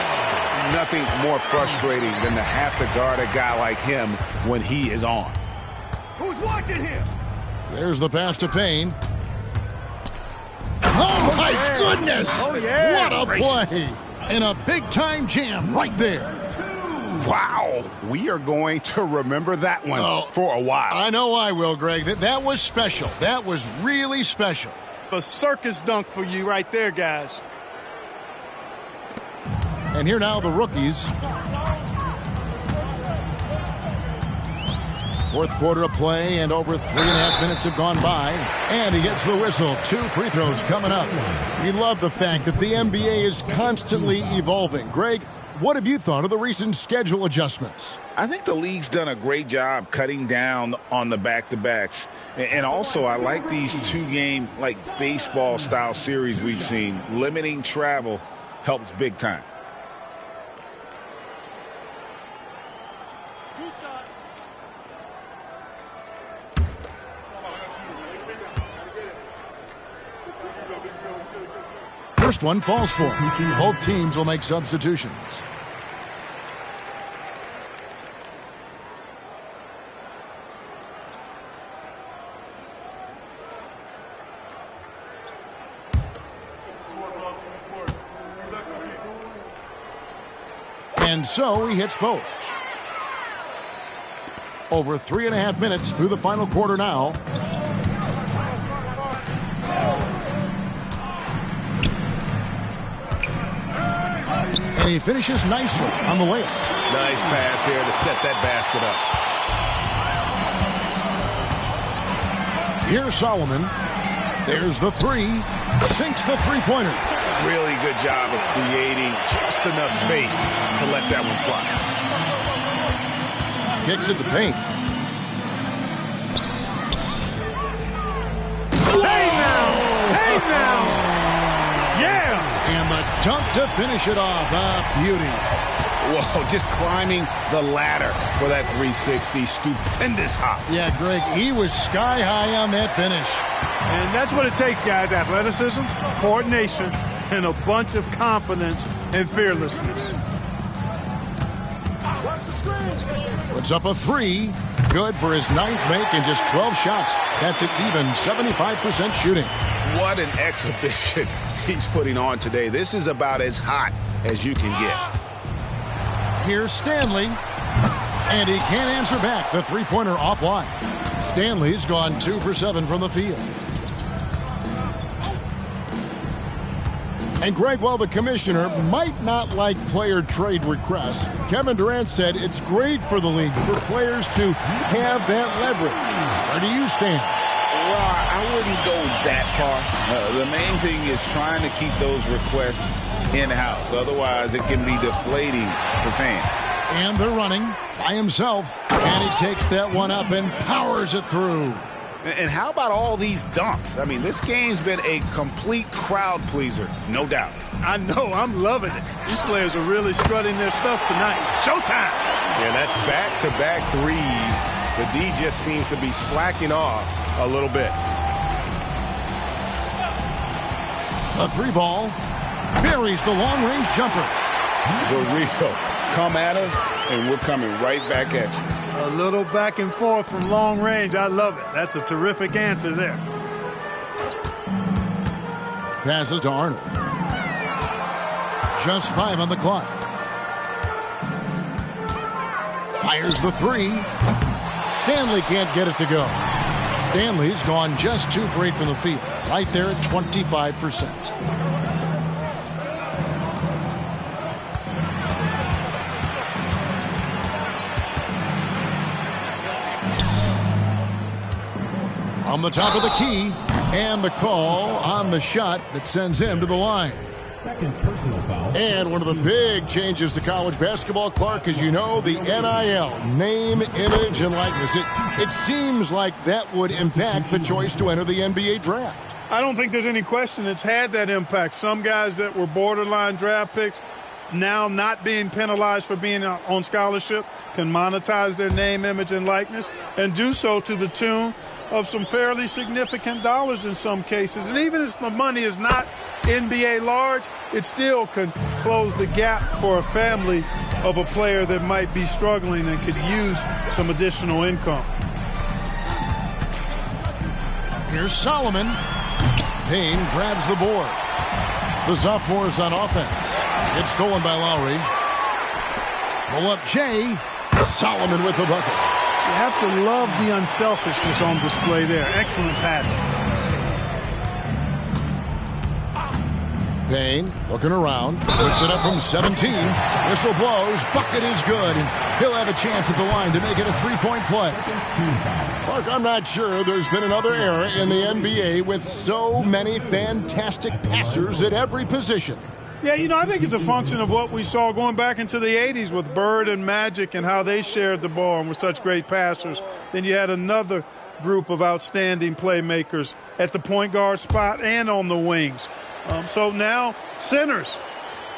Nothing more frustrating than to have to guard a guy like him when he is on. Who's watching here? There's the pass to Payne. Oh, my goodness! Oh, yeah. What a play! And a big-time jam right there. Wow, we are going to remember that one for a while. I know I will, Greg. That was special. That was really special. A circus dunk for you right there, guys. And here now the rookies. Fourth quarter of play, and over 3.5 minutes have gone by. And he gets the whistle. 2 free throws coming up. We love the fact that the NBA is constantly evolving. Greg, what have you thought of the recent schedule adjustments? I think the league's done a great job cutting down on the back-to-backs. And also, I like these two-game, like baseball-style series we've seen. Limiting travel helps big time. First one falls for him. Both teams will make substitutions. And so he hits both. Over 3.5 minutes through the final quarter now. And he finishes nicely on the layup. Nice pass here to set that basket up. Here's Solomon. There's the three. Sinks the three-pointer. Really good job of creating just enough space to let that one fly. Kicks it to Payne. Hey now! Hey now! Yeah! And the dunk to finish it off. A beauty. Whoa, just climbing the ladder for that 360. Stupendous hop. Yeah, Greg, he was sky high on that finish. And that's what it takes, guys. Athleticism, coordination, and a bunch of confidence and fearlessness. Puts up a three. Good for his 9th make and just 12 shots. That's an even 75% shooting. What an exhibition he's putting on today. This is about as hot as you can get. Here's Stanley. And he can't answer back. The three-pointer offline. Stanley's gone 2 for 7 from the field. And Greg, while the commissioner might not like player trade requests, Kevin Durant said it's great for the league for players to have that leverage. Where do you stand? Well, I wouldn't go that far. The main thing is trying to keep those requests in-house. Otherwise, it can be deflating for fans. And they're running by himself. And he takes that one up and powers it through. And how about all these dunks? I mean, this game's been a complete crowd pleaser, no doubt. I know, I'm loving it. These players are really strutting their stuff tonight. Showtime! Yeah, that's back-to-back threes. The D just seems to be slacking off a little bit. A three ball buries the long-range jumper. Barrio, come at us, and we're coming right back at you. A little back and forth from long range. I love it. That's a terrific answer there. Passes to Arnold. Just 5 on the clock. Fires the three. Stanley can't get it to go. Stanley's gone just 2 for 8 from the field. Right there at 25%. On the top of the key, and the call on the shot that sends him to the line. Second personal foul. And one of the big changes to college basketball, Clark, as you know, the NIL, name, image, and likeness. It seems like that would impact the choice to enter the NBA draft. I don't think there's any question it's had that impact. Some guys that were borderline draft picks now not being penalized for being on scholarship can monetize their name, image, and likeness and do so to the tune of some fairly significant dollars in some cases. And even if the money is not NBA large, it still can close the gap for a family of a player that might be struggling and could use some additional income. Here's Solomon. Payne grabs the board. The sophomores on offense. It's stolen by Lowry. Pull up Jay. Solomon with the bucket. You have to love the unselfishness on display there. Excellent passing. Payne looking around. Puts it up from 17. Whistle blows. Bucket is good. He'll have a chance at the line to make it a three-point play. Clark, I'm not sure there's been another era in the NBA with so many fantastic passers at every position. Yeah, you know, I think it's a function of what we saw going back into the 80s with Bird and Magic and how they shared the ball and were such great passers. Then you had another group of outstanding playmakers at the point guard spot and on the wings. So now centers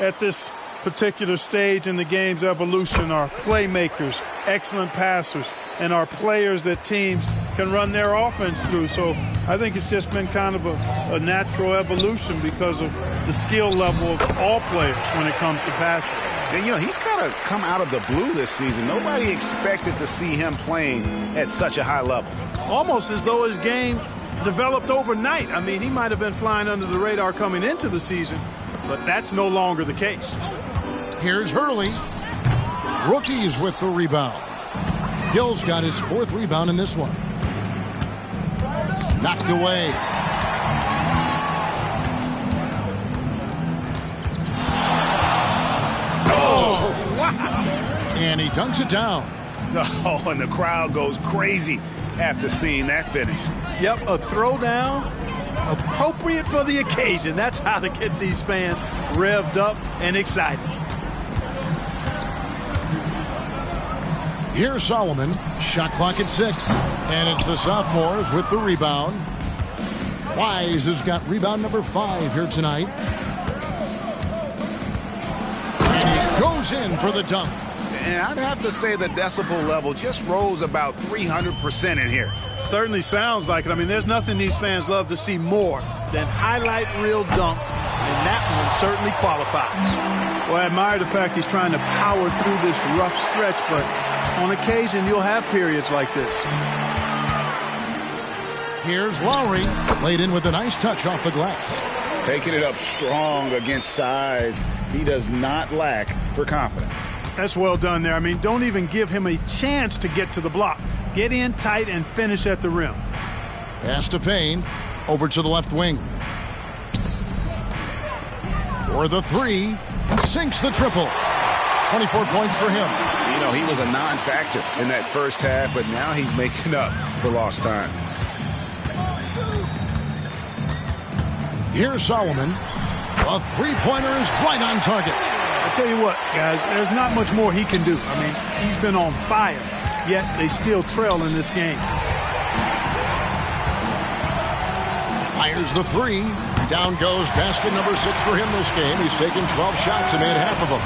at this particular stage in the game's evolution are playmakers, excellent passers, and are players that teams can run their offense through. So I think it's just been kind of a natural evolution because of the skill level of all players when it comes to passing. And, you know, he's kind of come out of the blue this season. Nobody expected to see him playing at such a high level. Almost as though his game developed overnight. I mean, he might have been flying under the radar coming into the season, but that's no longer the case. Here's Hurley. Rookies with the rebound. Gill's got his 4th rebound in this one. Knocked away. Oh, wow. And he dunks it down. Oh, and the crowd goes crazy after seeing that finish. Yep, a throwdown appropriate for the occasion. That's how to get these fans revved up and excited. Here's Solomon. Shot clock at 6. And it's the sophomores with the rebound. Wise has got rebound number 5 here tonight. And he goes in for the dunk. And I'd have to say the decibel level just rose about 300% in here. Certainly sounds like it. I mean, there's nothing these fans love to see more than highlight reel dunks, and that one certainly qualifies. Well, I admire the fact he's trying to power through this rough stretch, but on occasion you'll have periods like this. Here's Lowry, laid in with a nice touch off the glass. Taking it up strong against size. He does not lack for confidence. That's well done there. I mean, don't even give him a chance to get to the block. Get in tight and finish at the rim. Pass to Payne. Over to the left wing. For the 3. Sinks the triple. 24 points for him. You know, he was a non-factor in that first half, but now he's making up for lost time. Here's Solomon. A 3-pointer is right on target. I tell you what, guys, there's not much more he can do. I mean, he's been on fire, yet they still trail in this game. Fires the 3. Down goes basket number 6 for him this game. He's taken 12 shots and made half of them.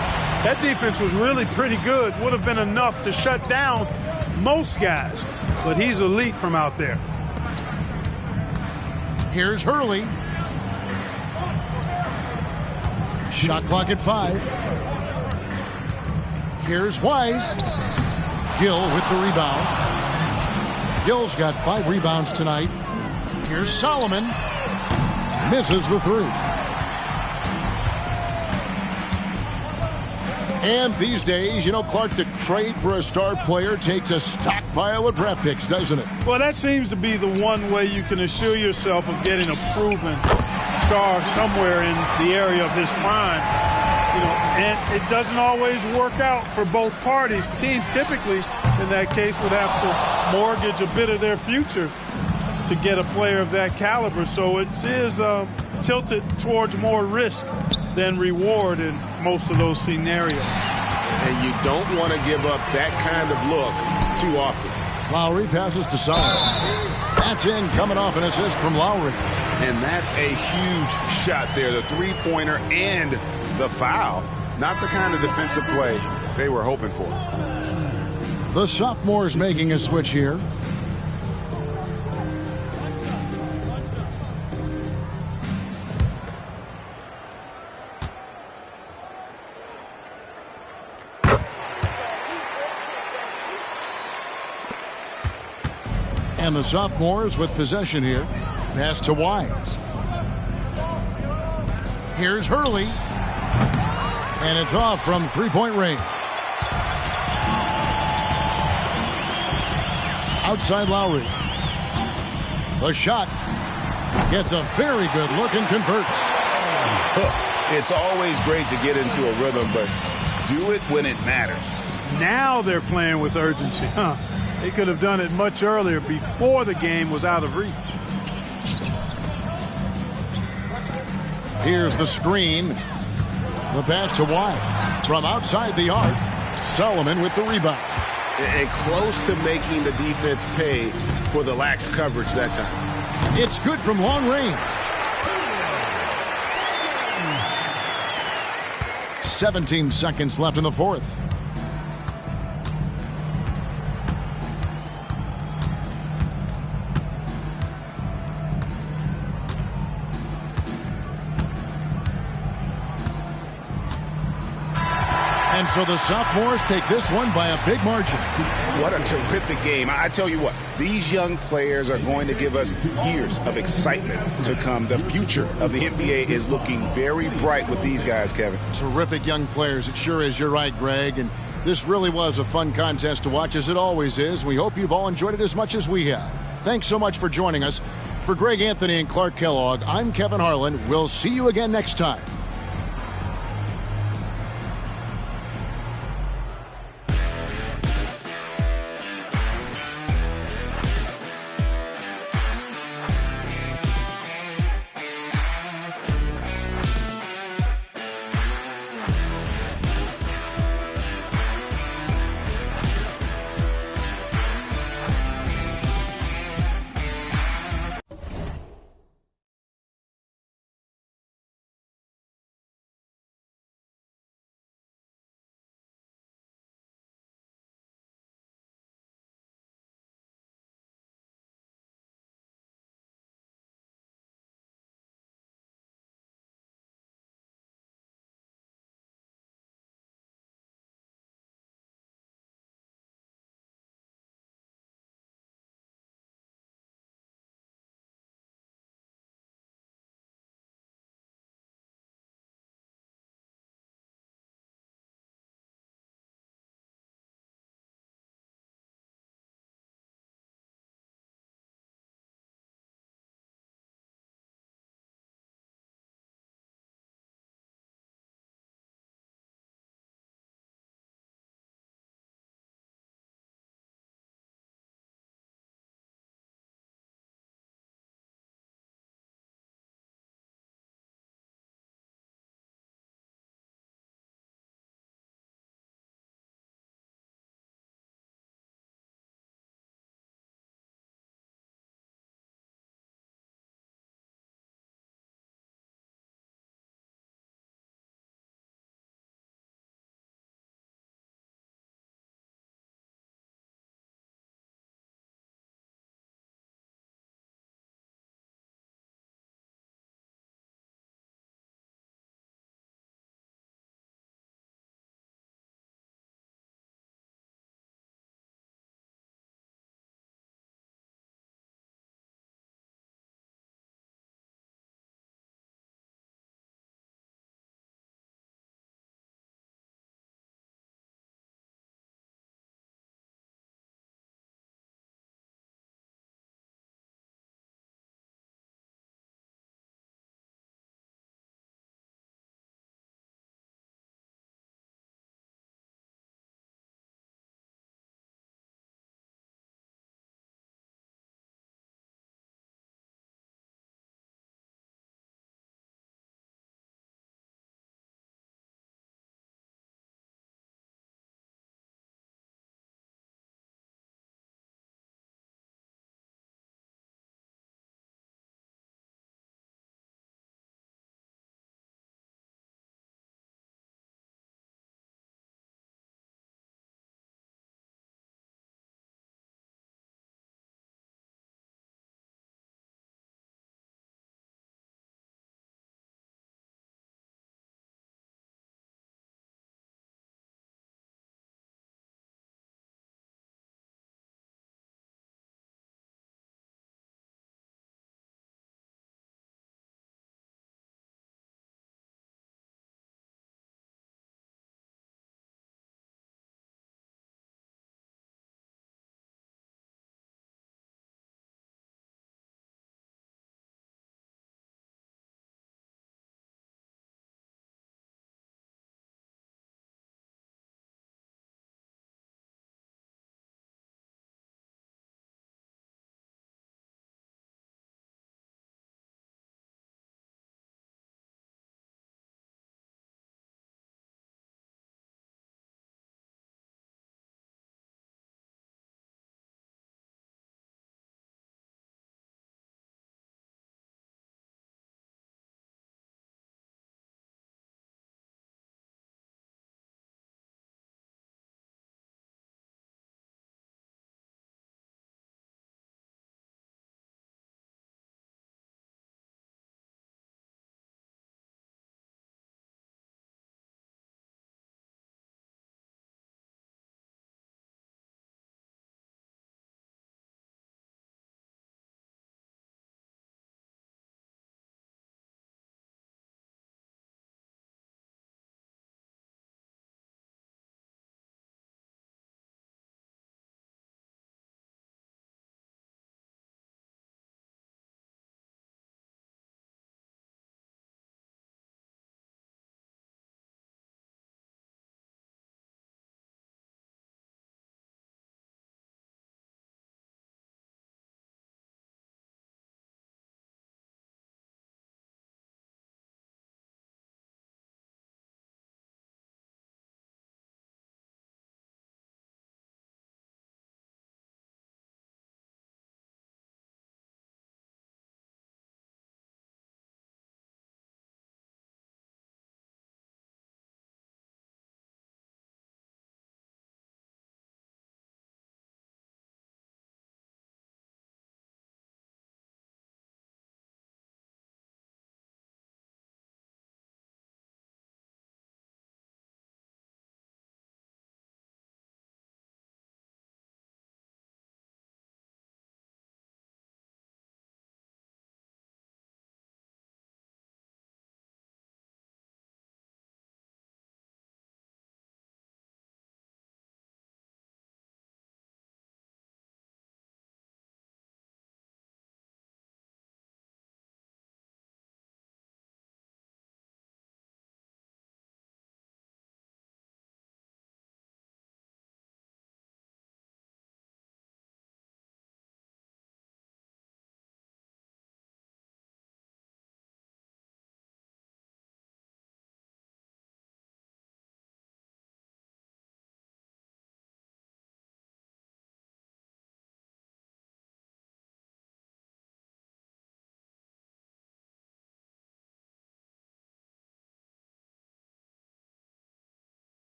That defense was really pretty good. Would have been enough to shut down most guys, but he's elite from out there. Here's Hurley. Shot clock at 5. Here's Wise. Gill with the rebound. Gill's got 5 rebounds tonight. Here's Solomon. Misses the 3. And these days, you know, Clark, the trade for a star player takes a stockpile of draft picks, doesn't it? Well, that seems to be the one way you can assure yourself of getting a proven star somewhere in the area of his prime. You know, and it doesn't always work out for both parties. Teams typically, in that case, would have to mortgage a bit of their future to get a player of that caliber. So it is tilted towards more risk than reward in most of those scenarios. And you don't want to give up that kind of look too often. Lowry passes to Solomon. That's in, coming off an assist from Lowry. And that's a huge shot there, the 3-pointer and the foul. Not the kind of defensive play they were hoping for. The sophomore's making a switch here. And the sophomores with possession here. Pass to Wise. Here's Hurley. And it's off from 3-point range. Outside Lowry. The shot gets a very good look and converts. It's always great to get into a rhythm, but do it when it matters. Now they're playing with urgency. They could have done it much earlier, before the game was out of reach. Here's the screen. The pass to Wise. From outside the arc, Solomon with the rebound. And close to making the defense pay for the lax coverage that time. It's good from long range. 17 seconds left in the fourth. And so the sophomores take this one by a big margin. What a terrific game. I tell you what, these young players are going to give us years of excitement to come. The future of the NBA is looking very bright with these guys, Kevin. Terrific young players. It sure is. You're right, Greg. And this really was a fun contest to watch, as it always is. We hope you've all enjoyed it as much as we have. Thanks so much for joining us. For Greg Anthony and Clark Kellogg, I'm Kevin Harlan. We'll see you again next time